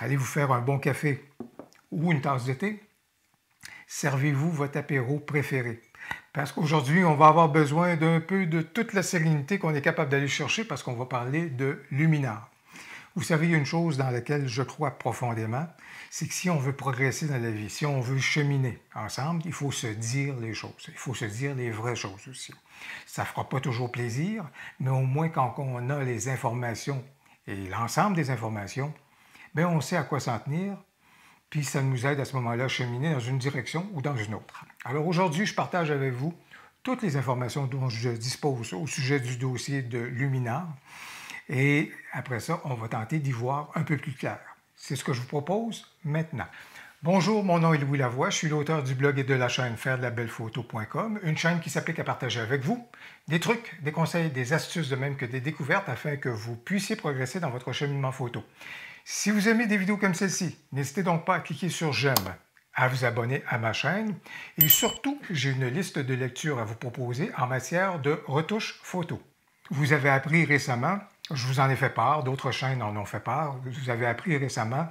allez vous faire un bon café ou une tasse de thé, servez-vous votre apéro préféré. Parce qu'aujourd'hui, on va avoir besoin d'un peu de toute la sérénité qu'on est capable d'aller chercher parce qu'on va parler de luminard. Vous savez, il y a une chose dans laquelle je crois profondément, c'est que si on veut progresser dans la vie, si on veut cheminer ensemble, il faut se dire les choses. Il faut se dire les vraies choses aussi. Ça ne fera pas toujours plaisir, mais au moins quand on a les informations et l'ensemble des informations, bien, on sait à quoi s'en tenir, puis ça nous aide à ce moment-là à cheminer dans une direction ou dans une autre. Alors aujourd'hui, je partage avec vous toutes les informations dont je dispose au sujet du dossier de Luminar. Et après ça, on va tenter d'y voir un peu plus clair. C'est ce que je vous propose maintenant. Bonjour, mon nom est Louis Lavoie, je suis l'auteur du blog et de la chaîne fairedelaBellePhoto.com, une chaîne qui s'applique à partager avec vous des trucs, des conseils, des astuces de même que des découvertes afin que vous puissiez progresser dans votre cheminement photo. Si vous aimez des vidéos comme celle-ci, n'hésitez donc pas à cliquer sur j'aime, à vous abonner à ma chaîne et surtout, j'ai une liste de lectures à vous proposer en matière de retouche photo. Vous avez appris récemment, je vous en ai fait part, d'autres chaînes en ont fait part, vous avez appris récemment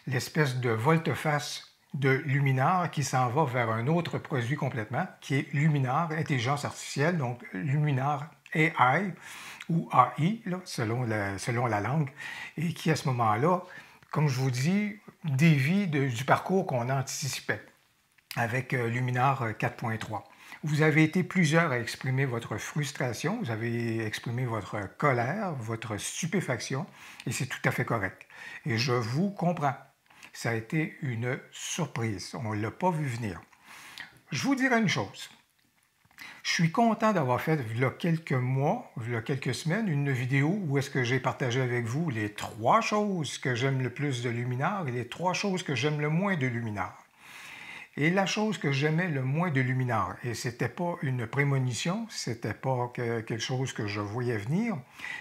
l'espèce de volte-face de Luminar qui s'en va vers un autre produit complètement, qui est Luminar Intelligence Artificielle, donc Luminar AI ou AI, là, selon la langue, et qui à ce moment-là, comme je vous dis, dévie du parcours qu'on anticipait avec Luminar 4.3. Vous avez été plusieurs à exprimer votre frustration, vous avez exprimé votre colère, votre stupéfaction, et c'est tout à fait correct. Et je vous comprends. Ça a été une surprise. On ne l'a pas vu venir. Je vous dirai une chose. Je suis content d'avoir fait, il y a quelques mois, il y a quelques semaines, une vidéo où est-ce que j'ai partagé avec vous les 3 choses que j'aime le plus de Luminar et les 3 choses que j'aime le moins de Luminar. Et la chose que j'aimais le moins de Luminar, et ce n'était pas une prémonition, ce n'était pas quelque chose que je voyais venir,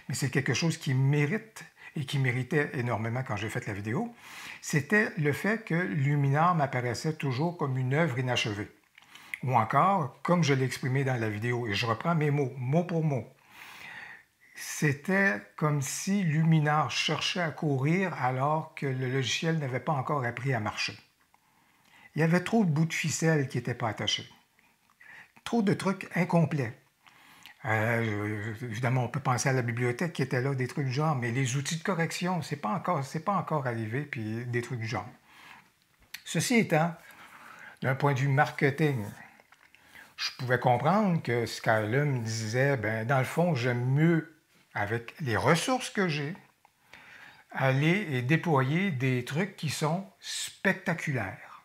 mais c'est quelque chose qui mérite et qui méritait énormément quand j'ai fait la vidéo, c'était le fait que Luminar m'apparaissait toujours comme une œuvre inachevée. Ou encore, comme je l'ai exprimé dans la vidéo, et je reprends mes mots, mot pour mot, c'était comme si Luminar cherchait à courir alors que le logiciel n'avait pas encore appris à marcher. Il y avait trop de bouts de ficelle qui n'étaient pas attachés. Trop de trucs incomplets. Évidemment, on peut penser à la bibliothèque qui était là, des trucs du genre, mais les outils de correction, c'est pas encore arrivé, puis des trucs du genre. Ceci étant, d'un point de vue marketing, je pouvais comprendre que Skyler me disait, ben, dans le fond, j'aime mieux, avec les ressources que j'ai, aller et déployer des trucs qui sont spectaculaires.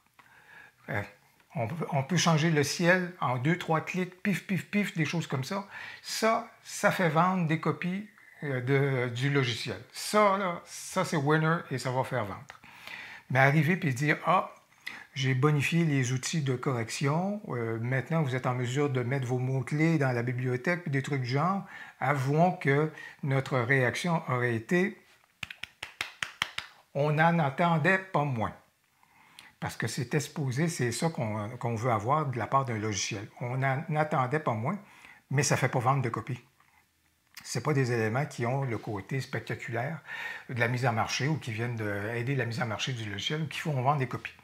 On peut changer le ciel en 2-3 clics, pif, pif, pif, des choses comme ça. Ça fait vendre des copies du logiciel. Ça c'est winner et ça va faire vendre. Mais arriver et dire, ah, j'ai bonifié les outils de correction, maintenant vous êtes en mesure de mettre vos mots-clés dans la bibliothèque, puis des trucs du genre, avouons que notre réaction aurait été, on n'en attendait pas moins. Parce que c'était supposé, c'est ça qu'on veut avoir de la part d'un logiciel. On n'en attendait pas moins, mais ça ne fait pas vendre de copies. Ce pas des éléments qui ont le côté spectaculaire de la mise en marché ou qui viennent aider la mise en marché du logiciel ou qui font vendre des copies.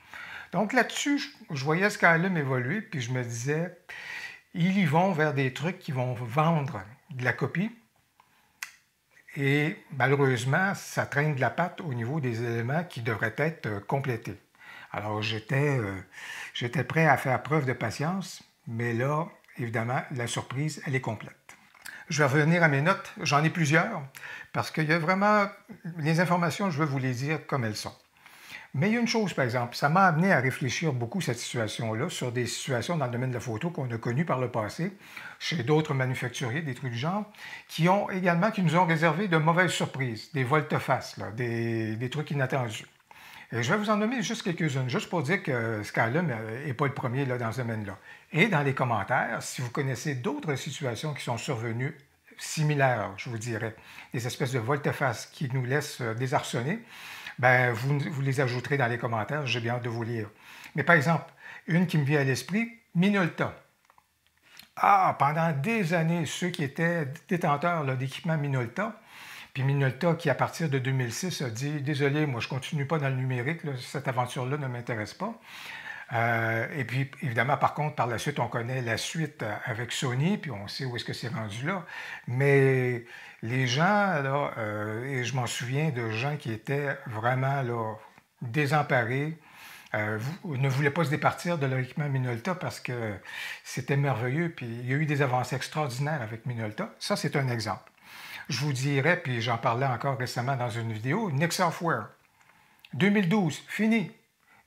Donc là-dessus, je voyais Skylum évoluer, puis je me disais, ils y vont vers des trucs qui vont vendre de la copie, et malheureusement, ça traîne de la patte au niveau des éléments qui devraient être complétés. Alors, j'étais prêt à faire preuve de patience, mais là, évidemment, la surprise, elle est complète. Je vais revenir à mes notes, j'en ai plusieurs, parce qu'il y a vraiment, les informations, je veux vous les dire comme elles sont. Mais il y a une chose, par exemple, ça m'a amené à réfléchir beaucoup cette situation-là sur des situations dans le domaine de la photo qu'on a connues par le passé, chez d'autres manufacturiers, des trucs du genre, qui nous ont réservé de mauvaises surprises, des volte-face, des trucs inattendus. Et je vais vous en nommer juste quelques-unes, juste pour dire que Skylum n'est pas le premier là, dans ce domaine-là. Et dans les commentaires, si vous connaissez d'autres situations qui sont survenues similaires, je vous dirais, des espèces de volte-face qui nous laissent désarçonner, ben, vous les ajouterez dans les commentaires, j'ai bien hâte de vous lire. Mais par exemple, une qui me vient à l'esprit, Minolta. Ah, pendant des années, ceux qui étaient détenteurs d'équipements Minolta, Puis Minolta, qui à partir de 2006 a dit « Désolé, moi je ne continue pas dans le numérique, là, cette aventure-là ne m'intéresse pas ». Et puis, évidemment, par contre, par la suite, on connaît la suite avec Sony, puis on sait où est-ce que c'est rendu là. Mais les gens, là, et je m'en souviens de gens qui étaient vraiment là, désemparés, ne voulaient pas se départir de leur équipement Minolta parce que c'était merveilleux, puis il y a eu des avancées extraordinaires avec Minolta. Ça, c'est un exemple. Je vous dirais, puis j'en parlais encore récemment dans une vidéo, Nick Software. 2012, fini.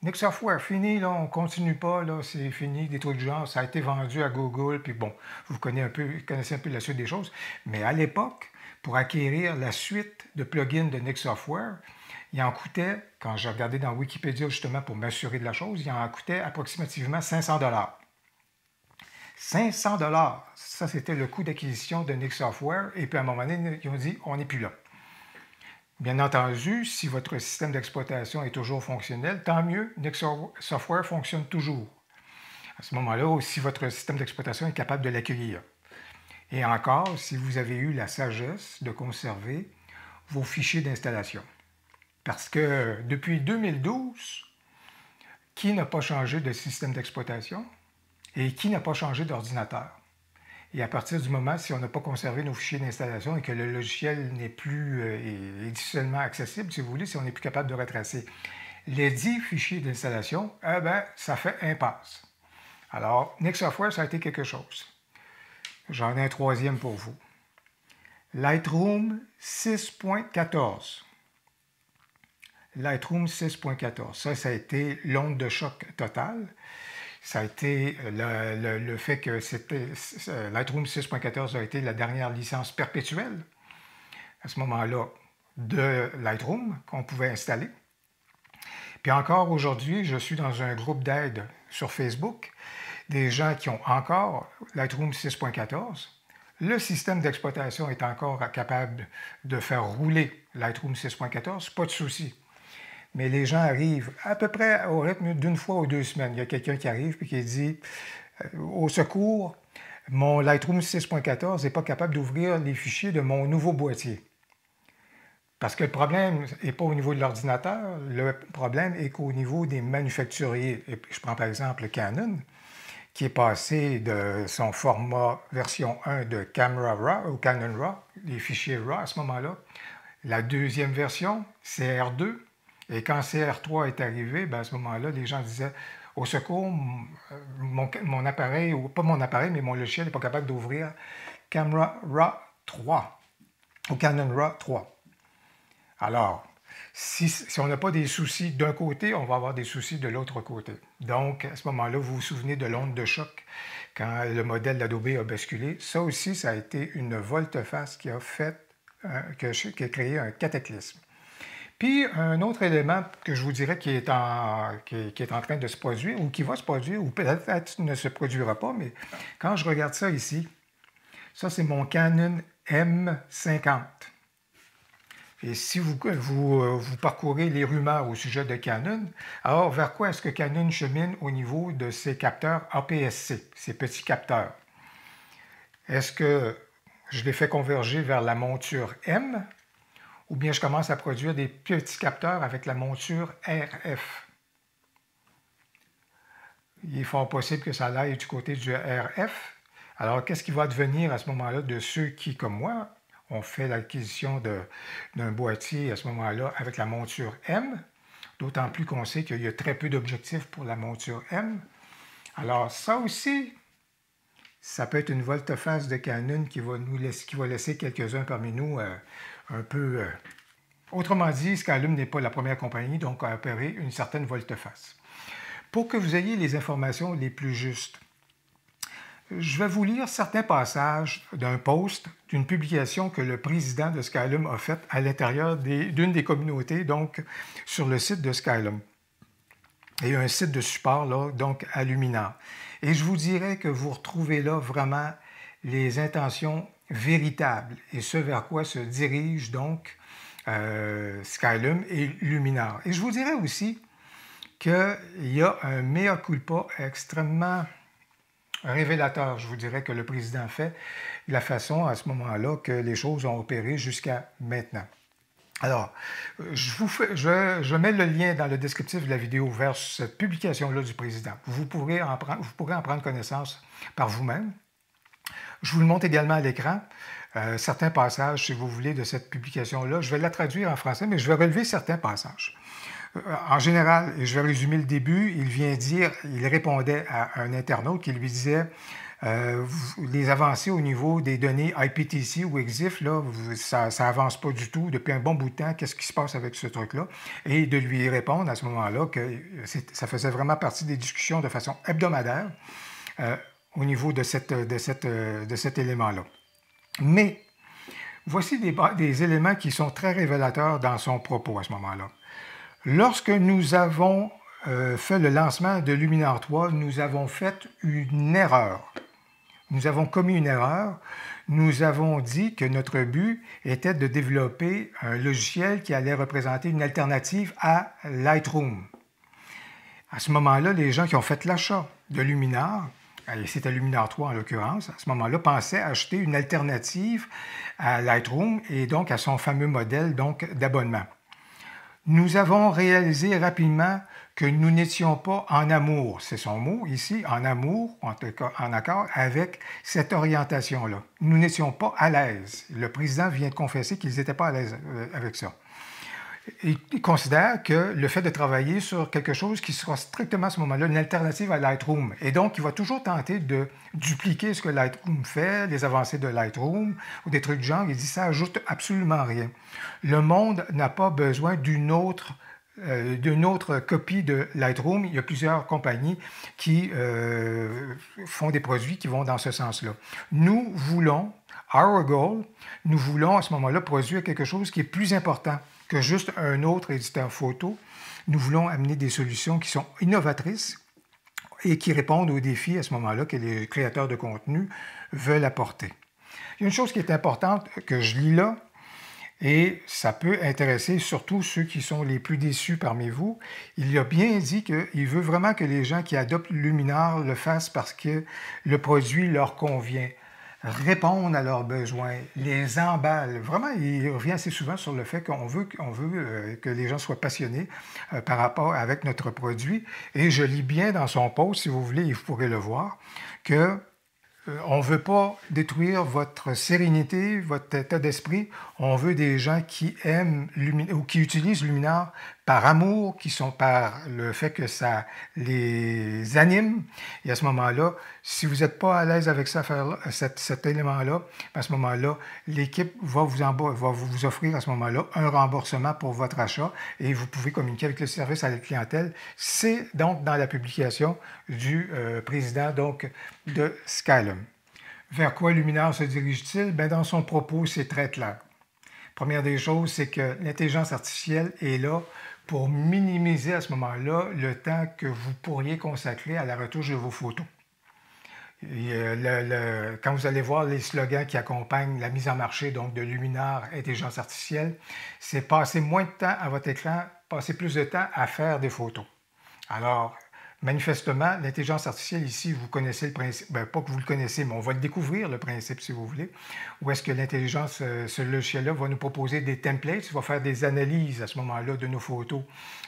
Nick Software, fini, là, on ne continue pas, là, c'est fini, des trucs de genre, ça a été vendu à Google, puis bon, vous connaissez un peu la suite des choses. Mais à l'époque, pour acquérir la suite de plugins de Nick Software, il en coûtait, quand j'ai regardé dans Wikipédia justement pour m'assurer de la chose, il en coûtait approximativement 500 $. 500 $, ça c'était le coût d'acquisition de Nick Software, et puis à un moment donné, ils ont dit, on n'est plus là. Bien entendu, si votre système d'exploitation est toujours fonctionnel, tant mieux, Nick Software fonctionne toujours. À ce moment-là, si votre système d'exploitation est capable de l'accueillir. Et encore, si vous avez eu la sagesse de conserver vos fichiers d'installation. Parce que depuis 2012, qui n'a pas changé de système d'exploitation et qui n'a pas changé d'ordinateur? Et à partir du moment, si on n'a pas conservé nos fichiers d'installation et que le logiciel n'est plus est difficilement accessible, si vous voulez, si on n'est plus capable de retracer les 10 fichiers d'installation, eh bien, ça fait impasse. Alors, Nick Software, ça a été quelque chose. J'en ai un troisième pour vous. Lightroom 6.14. Lightroom 6.14. Ça a été l'onde de choc totale. Ça a été le fait que Lightroom 6.14 a été la dernière licence perpétuelle, à ce moment-là, de Lightroom qu'on pouvait installer. Puis encore aujourd'hui, je suis dans un groupe d'aide sur Facebook, des gens qui ont encore Lightroom 6.14. Le système d'exploitation est encore capable de faire rouler Lightroom 6.14, pas de souci. Mais les gens arrivent à peu près au rythme d'une fois ou 2 semaines. Il y a quelqu'un qui arrive et qui dit au secours, mon Lightroom 6.14 n'est pas capable d'ouvrir les fichiers de mon nouveau boîtier. Parce que le problème n'est pas au niveau de l'ordinateur, le problème est qu'au niveau des manufacturiers. Et je prends par exemple le Canon, qui est passé de son format version 1 de Camera RAW au Canon RAW, les fichiers RAW à ce moment-là. La deuxième version, CR2. Et quand CR3 est arrivé, bien à ce moment-là, les gens disaient « Au secours, mon appareil, ou pas mon appareil, mais mon logiciel n'est pas capable d'ouvrir Camera RAW 3 ou Canon RAW 3. » Alors, si on n'a pas des soucis d'un côté, on va avoir des soucis de l'autre côté. Donc, à ce moment-là, vous vous souvenez de l'onde de choc quand le modèle d'Adobe a basculé. Ça aussi, ça a été une volte-face qui a créé un cataclysme. Puis, un autre élément que je vous dirais qui est en train de se produire, ou qui va se produire, ou peut-être ne se produira pas, mais quand je regarde ça ici, ça c'est mon Canon M50. Et si vous parcourez les rumeurs au sujet de Canon, alors vers quoi est-ce que Canon chemine au niveau de ses capteurs APS-C, ces petits capteurs? Est-ce que je les fais converger vers la monture M? Ou bien je commence à produire des petits capteurs avec la monture RF. Il est fort possible que ça aille du côté du RF. Alors, qu'est-ce qui va advenir à ce moment-là de ceux qui, comme moi, ont fait l'acquisition d'un boîtier à ce moment-là avec la monture M, d'autant plus qu'on sait qu'il y a très peu d'objectifs pour la monture M. Alors, ça aussi, ça peut être une volte-face de Canon qui va laisser quelques-uns parmi nous un peu... Autrement dit, Skylum n'est pas la première compagnie donc à opérer une certaine volte-face. Pour que vous ayez les informations les plus justes, je vais vous lire certains passages d'un post, d'une publication que le président de Skylum a faite à l'intérieur d'une des communautés, donc sur le site de Skylum. Il y a un site de support, là, donc à Luminar. Et je vous dirais que vous retrouvez là vraiment les intentions véritables et ce vers quoi se dirige donc Skylum et Luminar. Et je vous dirais aussi qu'il y a un mea culpa extrêmement révélateur, je vous dirais, que le président fait, la façon à ce moment-là que les choses ont opéré jusqu'à maintenant. Alors, je mets le lien dans le descriptif de la vidéo vers cette publication-là du président. Vous pourrez en prendre connaissance par vous-même. Je vous le montre également à l'écran, certains passages, si vous voulez, de cette publication-là. Je vais la traduire en français, mais je vais relever certains passages. En général, et je vais résumer le début, il répondait à un internaute qui lui disait les avancées au niveau des données IPTC ou EXIF, là, ça n'avance pas du tout depuis un bon bout de temps. Qu'est-ce qui se passe avec ce truc-là? Et de lui répondre à ce moment-là que ça faisait vraiment partie des discussions de façon hebdomadaire au niveau de cet élément-là. Mais voici des éléments qui sont très révélateurs dans son propos à ce moment-là. Lorsque nous avons fait le lancement de Luminar 3, nous avons fait une erreur. Nous avons commis une erreur. Nous avons dit que notre but était de développer un logiciel qui allait représenter une alternative à Lightroom. À ce moment-là, les gens qui ont fait l'achat de Luminar, et c'était Luminar 3 en l'occurrence, à ce moment-là, pensaient acheter une alternative à Lightroom et donc à son fameux modèle d'abonnement. Nous avons réalisé rapidement que nous n'étions pas en amour, c'est son mot ici, en amour, en accord avec cette orientation-là. Nous n'étions pas à l'aise. Le président vient de confesser qu'ils n'étaient pas à l'aise avec ça. Il considère que le fait de travailler sur quelque chose qui sera strictement à ce moment-là une alternative à Lightroom. Et donc, il va toujours tenter de dupliquer ce que Lightroom fait, les avancées de Lightroom ou des trucs du genre. Il dit ça ajoute absolument rien. Le monde n'a pas besoin d'une autre copie de Lightroom. Il y a plusieurs compagnies qui font des produits qui vont dans ce sens-là. Nous voulons, our goal, nous voulons à ce moment-là produire quelque chose qui est plus important que juste un autre éditeur photo. Nous voulons amener des solutions qui sont innovatrices et qui répondent aux défis à ce moment-là que les créateurs de contenu veulent apporter. Il y a une chose qui est importante que je lis là, et ça peut intéresser surtout ceux qui sont les plus déçus parmi vous. Il a bien dit qu'il veut vraiment que les gens qui adoptent Luminar le fassent parce que le produit leur convient, répondent à leurs besoins, les emballent. Vraiment, il revient assez souvent sur le fait qu'on veut que les gens soient passionnés par rapport avec notre produit. Et je lis bien dans son post, si vous voulez, vous pourrez le voir, que on ne veut pas détruire votre sérénité, votre état d'esprit. On veut des gens qui aiment ou qui utilisent Luminar par amour, qui sont par le fait que ça les anime. Et à ce moment-là, si vous n'êtes pas à l'aise avec cet élément-là, à ce moment-là, l'équipe va vous offrir à ce moment-là un remboursement pour votre achat et vous pouvez communiquer avec le service à la clientèle. C'est donc dans la publication du président de Skylum. Vers quoi Luminar se dirige-t-il? Bien, dans son propos, c'est très clair. Première des choses, c'est que l'intelligence artificielle est là pour minimiser à ce moment-là le temps que vous pourriez consacrer à la retouche de vos photos. Et, quand vous allez voir les slogans qui accompagnent la mise en marché donc, de Luminar Intelligence artificielle, c'est passer moins de temps à votre écran, passer plus de temps à faire des photos. Alors, manifestement, l'intelligence artificielle ici, vous connaissez le principe, bien, pas que vous le connaissez, mais on va le découvrir, le principe, si vous voulez, où est-ce que l'intelligence, ce logiciel-là, va nous proposer des templates, il va faire des analyses à ce moment-là de nos photos,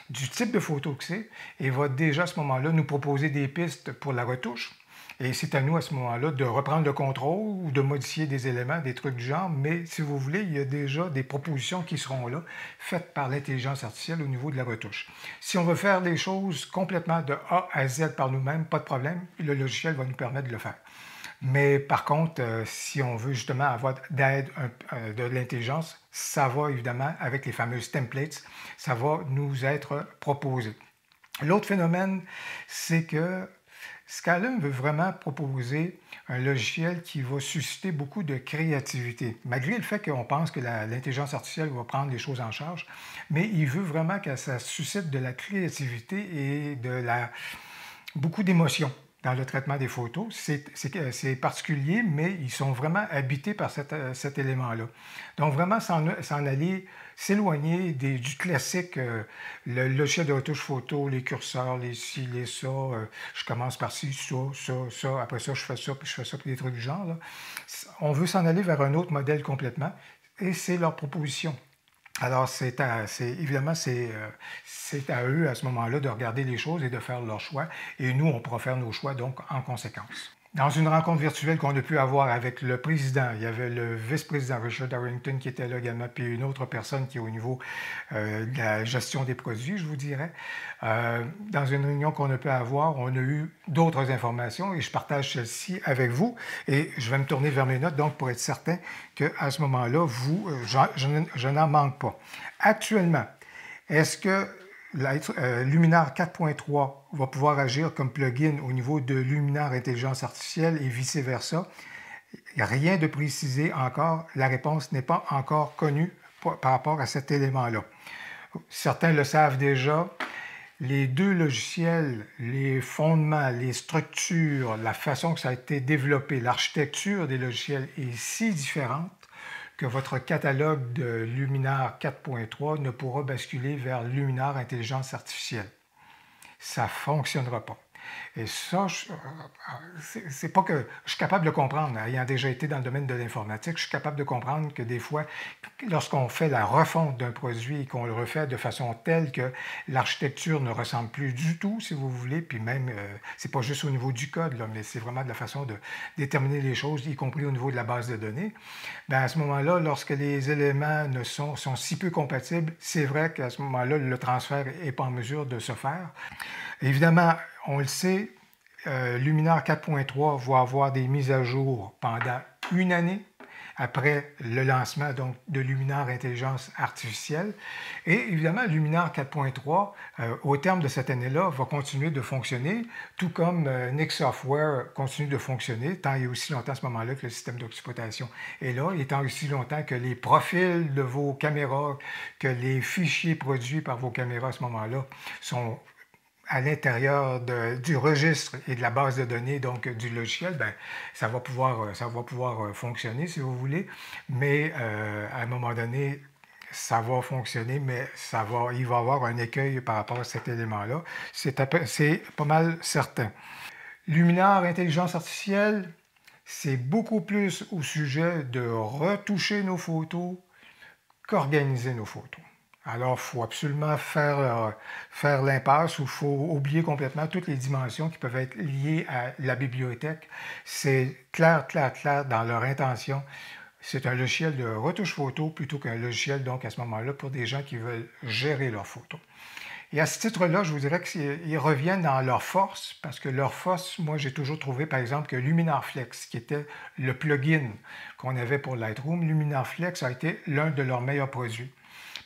du type de photo que c'est, et va déjà à ce moment-là nous proposer des pistes pour la retouche. Et c'est à nous, à ce moment-là, de reprendre le contrôle ou de modifier des éléments, des trucs du genre. Mais si vous voulez, il y a déjà des propositions qui seront là, faites par l'intelligence artificielle au niveau de la retouche. Si on veut faire les choses complètement de A à Z par nous-mêmes, pas de problème, le logiciel va nous permettre de le faire. Mais par contre, si on veut justement avoir d'aide de l'intelligence, ça va évidemment, avec les fameuses templates, ça va nous être proposé. L'autre phénomène, c'est que Skylum veut vraiment proposer un logiciel qui va susciter beaucoup de créativité, malgré le fait qu'on pense que l'intelligence artificielle va prendre les choses en charge, mais il veut vraiment que ça suscite de la créativité et beaucoup d'émotions. dans le traitement des photos. C'est particulier, mais ils sont vraiment habités par cet élément-là. Donc, vraiment s'en aller, s'éloigner du classique, le logiciel de retouche photo, les curseurs, les ci, les ça, je commence par ci, ça, après ça, je fais ça, puis je fais ça, puis des trucs du genre. Là. On veut s'en aller vers un autre modèle complètement, et c'est leur proposition. Alors, évidemment, c'est à eux, à ce moment-là, de regarder les choses et de faire leur choix. Et nous, on pourra faire nos choix, donc, en conséquence. Dans une rencontre virtuelle qu'on a pu avoir avec le président, il y avait le vice-président Richard Darrington qui était là également, puis une autre personne qui est au niveau de la gestion des produits, je vous dirais. Dans une réunion qu'on a pu avoir, on a eu d'autres informations et je partage celle-ci avec vous. Et je vais me tourner vers mes notes, donc pour être certain qu'à ce moment-là, je n'en manque pas. Actuellement, est-ce que Luminar 4.3 va pouvoir agir comme plugin au niveau de Luminar Intelligence Artificielle et vice-versa? Il n'y a rien de précisé encore. La réponse n'est pas encore connue par rapport à cet élément-là. Certains le savent déjà. Les deux logiciels, les fondements, les structures, la façon que ça a été développé, l'architecture des logiciels est si différente que votre catalogue de Luminar 4.3 ne pourra basculer vers Luminar Intelligence Artificielle. Ça ne fonctionnera pas. Et ça, c'est pas que je suis capable de comprendre, ayant déjà été dans le domaine de l'informatique, je suis capable de comprendre que des fois, lorsqu'on fait la refonte d'un produit et qu'on le refait de façon telle que l'architecture ne ressemble plus du tout, si vous voulez, puis même, c'est pas juste au niveau du code, là, mais c'est vraiment de la façon de déterminer les choses, y compris au niveau de la base de données, bien, à ce moment-là, lorsque les éléments sont si peu compatibles, c'est vrai qu'à ce moment-là, le transfert n'est pas en mesure de se faire. Évidemment, on le sait, Luminar 4.3 va avoir des mises à jour pendant une année après le lancement donc, de Luminar Intelligence Artificielle. Et évidemment, Luminar 4.3, au terme de cette année-là, va continuer de fonctionner, tout comme Nik Software continue de fonctionner, tant et aussi longtemps à ce moment-là que le système d'exploitation est là, et tant aussi longtemps que les profils de vos caméras, que les fichiers produits par vos caméras à ce moment-là sont à l'intérieur du registre et de la base de données, donc du logiciel, bien, ça va pouvoir fonctionner si vous voulez, mais à un moment donné, ça va fonctionner, mais il va y avoir un écueil par rapport à cet élément-là. C'est pas mal certain. Luminar Intelligence Artificielle, c'est beaucoup plus au sujet de retoucher nos photos qu'organiser nos photos. Alors, il faut absolument faire l'impasse ou il faut oublier complètement toutes les dimensions qui peuvent être liées à la bibliothèque. C'est clair dans leur intention. C'est un logiciel de retouche photo plutôt qu'un logiciel, donc, à ce moment-là, pour des gens qui veulent gérer leurs photos. Et à ce titre-là, je vous dirais qu'ils reviennent dans leur force, parce que leur force, moi, j'ai toujours trouvé, par exemple, que Luminar Flex, qui était le plugin qu'on avait pour Lightroom, Luminar Flex a été l'un de leurs meilleurs produits.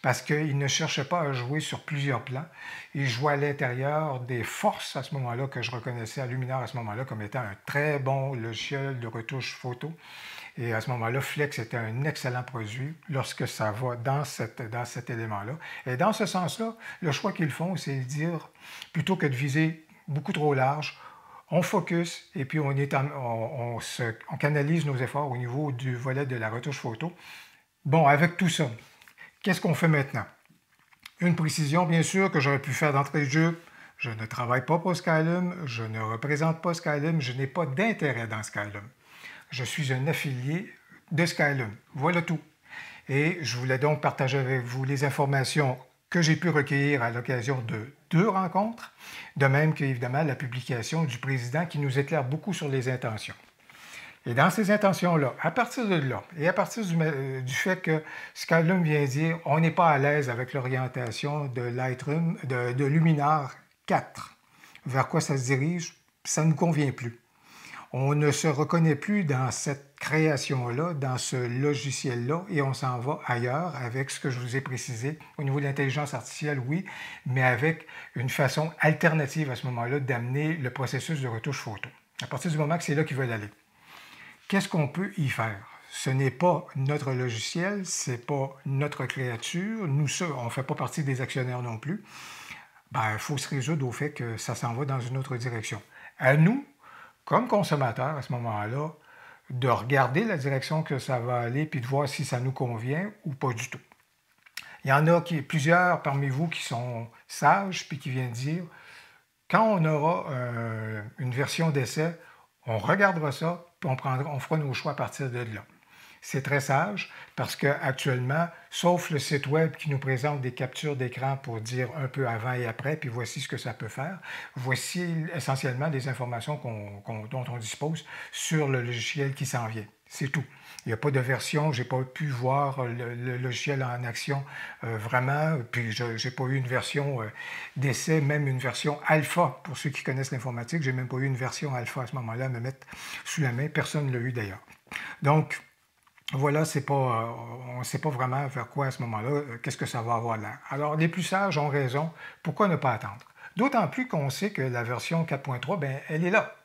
Parce qu'ils ne cherchaient pas à jouer sur plusieurs plans. Ils jouaient à l'intérieur des forces à ce moment-là que je reconnaissais à Luminar à ce moment-là comme étant un très bon logiciel de retouche photo. Et à ce moment-là, Flex était un excellent produit lorsque ça va dans cet élément-là. Et dans ce sens-là, le choix qu'ils font, c'est de dire, plutôt que de viser beaucoup trop large, on focus et puis on canalise nos efforts au niveau du volet de la retouche photo. Bon, avec tout ça, qu'est-ce qu'on fait maintenant? Une précision, bien sûr, que j'aurais pu faire d'entrée de jeu. Je ne travaille pas pour Skylum, je ne représente pas Skylum, je n'ai pas d'intérêt dans Skylum. Je suis un affilié de Skylum. Voilà tout. Et je voulais donc partager avec vous les informations que j'ai pu recueillir à l'occasion de 2 rencontres, de même qu'évidemment la publication du président qui nous éclaire beaucoup sur les intentions. Et dans ces intentions-là, à partir de là, et à partir du fait que Skylum vient dire on n'est pas à l'aise avec l'orientation de Lightroom, de Luminar 4, vers quoi ça se dirige, ça ne nous convient plus. On ne se reconnaît plus dans cette création-là, dans ce logiciel-là, et on s'en va ailleurs avec ce que je vous ai précisé au niveau de l'intelligence artificielle, oui, mais avec une façon alternative à ce moment-là d'amener le processus de retouche photo. À partir du moment que c'est là qu'ils veulent aller. Qu'est-ce qu'on peut y faire? Ce n'est pas notre logiciel, ce n'est pas notre créature, nous, on ne fait pas partie des actionnaires non plus. Il faut se résoudre au fait que ça s'en va dans une autre direction. À nous comme consommateur à ce moment-là, de regarder la direction que ça va aller puis de voir si ça nous convient ou pas du tout. Il y en a plusieurs parmi vous qui sont sages puis qui viennent dire quand on aura une version d'essai, on regardera ça puis on fera nos choix à partir de là. C'est très sage parce qu'actuellement, sauf le site web qui nous présente des captures d'écran pour dire un peu avant et après, puis voici ce que ça peut faire, voici essentiellement les informations dont on dispose sur le logiciel qui s'en vient. C'est tout. Il n'y a pas de version, je n'ai pas pu voir le logiciel en action vraiment, puis je n'ai pas eu une version d'essai, même une version alpha, pour ceux qui connaissent l'informatique, je n'ai même pas eu une version alpha à ce moment-là à me mettre sous la main, personne ne l'a eu d'ailleurs. Donc, voilà, on ne sait pas vraiment vers quoi à ce moment-là, qu'est-ce que ça va avoir l'air. Alors, les plus sages ont raison, pourquoi ne pas attendre? D'autant plus qu'on sait que la version 4.3, ben, elle est là.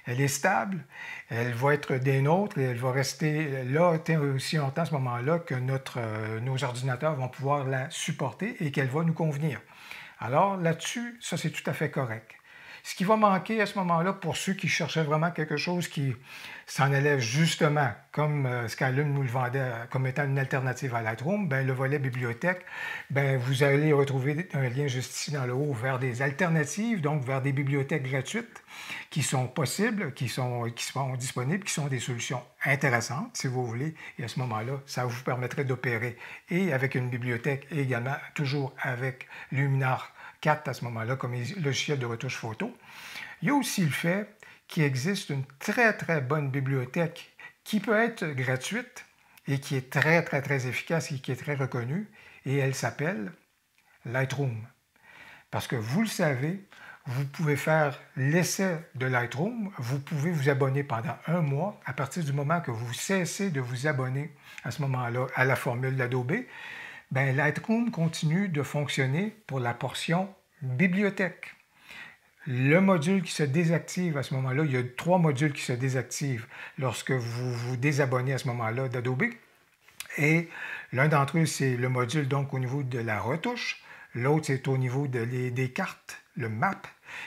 Elle est stable, elle va être des nôtres et elle va rester là aussi longtemps à ce moment-là que nos ordinateurs vont pouvoir la supporter et qu'elle va nous convenir. Alors là-dessus, ça c'est tout à fait correct. Ce qui va manquer à ce moment-là pour ceux qui cherchaient vraiment quelque chose qui s'en allait justement, comme Skylum nous le vendait comme étant une alternative à Lightroom, ben, le volet bibliothèque, ben, vous allez retrouver un lien juste ici dans le haut vers des alternatives, donc vers des bibliothèques gratuites qui sont possibles, qui sont disponibles, qui sont des solutions intéressantes, si vous voulez. Et à ce moment-là, ça vous permettrait d'opérer et avec une bibliothèque et également toujours avec Luminar 4 à ce moment-là comme logiciel de retouche photo. Il y a aussi le fait qu'il existe une très, très bonne bibliothèque qui peut être gratuite et qui est très, très, très efficace et qui est très reconnue, et elle s'appelle Lightroom. Parce que vous le savez, vous pouvez faire l'essai de Lightroom, vous pouvez vous abonner pendant 1 mois. À partir du moment que vous cessez de vous abonner à ce moment-là à la formule d'Adobe, ben, Lightroom continue de fonctionner pour la portion bibliothèque. Le module qui se désactive à ce moment-là, il y a 3 modules qui se désactivent lorsque vous vous désabonnez à ce moment-là d'Adobe. Et l'un d'entre eux, c'est le module donc au niveau de la retouche. L'autre, c'est au niveau des cartes, le map.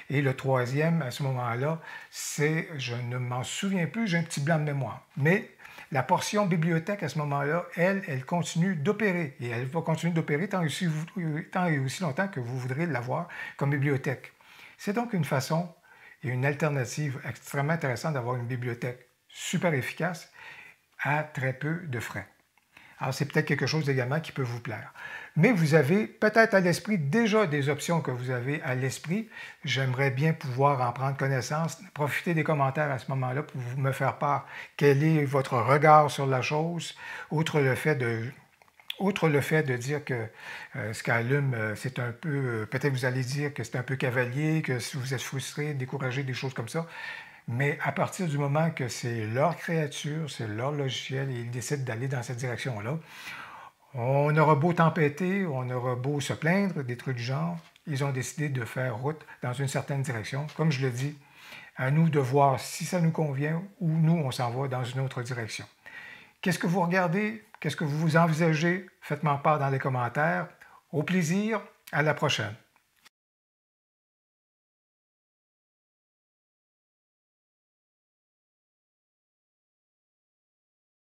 Et le troisième, à ce moment-là, c'est, je ne m'en souviens plus, j'ai un petit blanc de mémoire. Mais la portion bibliothèque, à ce moment-là, elle continue d'opérer. Et elle va continuer d'opérer tant et aussi longtemps que vous voudrez l'avoir comme bibliothèque. C'est donc une façon et une alternative extrêmement intéressante d'avoir une bibliothèque super efficace à très peu de frais. Alors, c'est peut-être quelque chose également qui peut vous plaire. Mais vous avez peut-être à l'esprit déjà des options que vous avez à l'esprit. J'aimerais bien pouvoir en prendre connaissance, profiter des commentaires à ce moment-là pour me faire part quel est votre regard sur la chose, outre le fait de dire que Skylum, c'est un peu, peut-être vous allez dire que c'est un peu cavalier, que si vous êtes frustré, découragé, des choses comme ça. Mais à partir du moment que c'est leur créature, c'est leur logiciel et ils décident d'aller dans cette direction-là, on aura beau tempêter, on aura beau se plaindre, des trucs du genre, ils ont décidé de faire route dans une certaine direction. Comme je le dis, à nous de voir si ça nous convient ou nous, on s'en va dans une autre direction. Qu'est-ce que vous regardez? Qu'est-ce que vous envisagez? Faites-moi part dans les commentaires. Au plaisir, à la prochaine.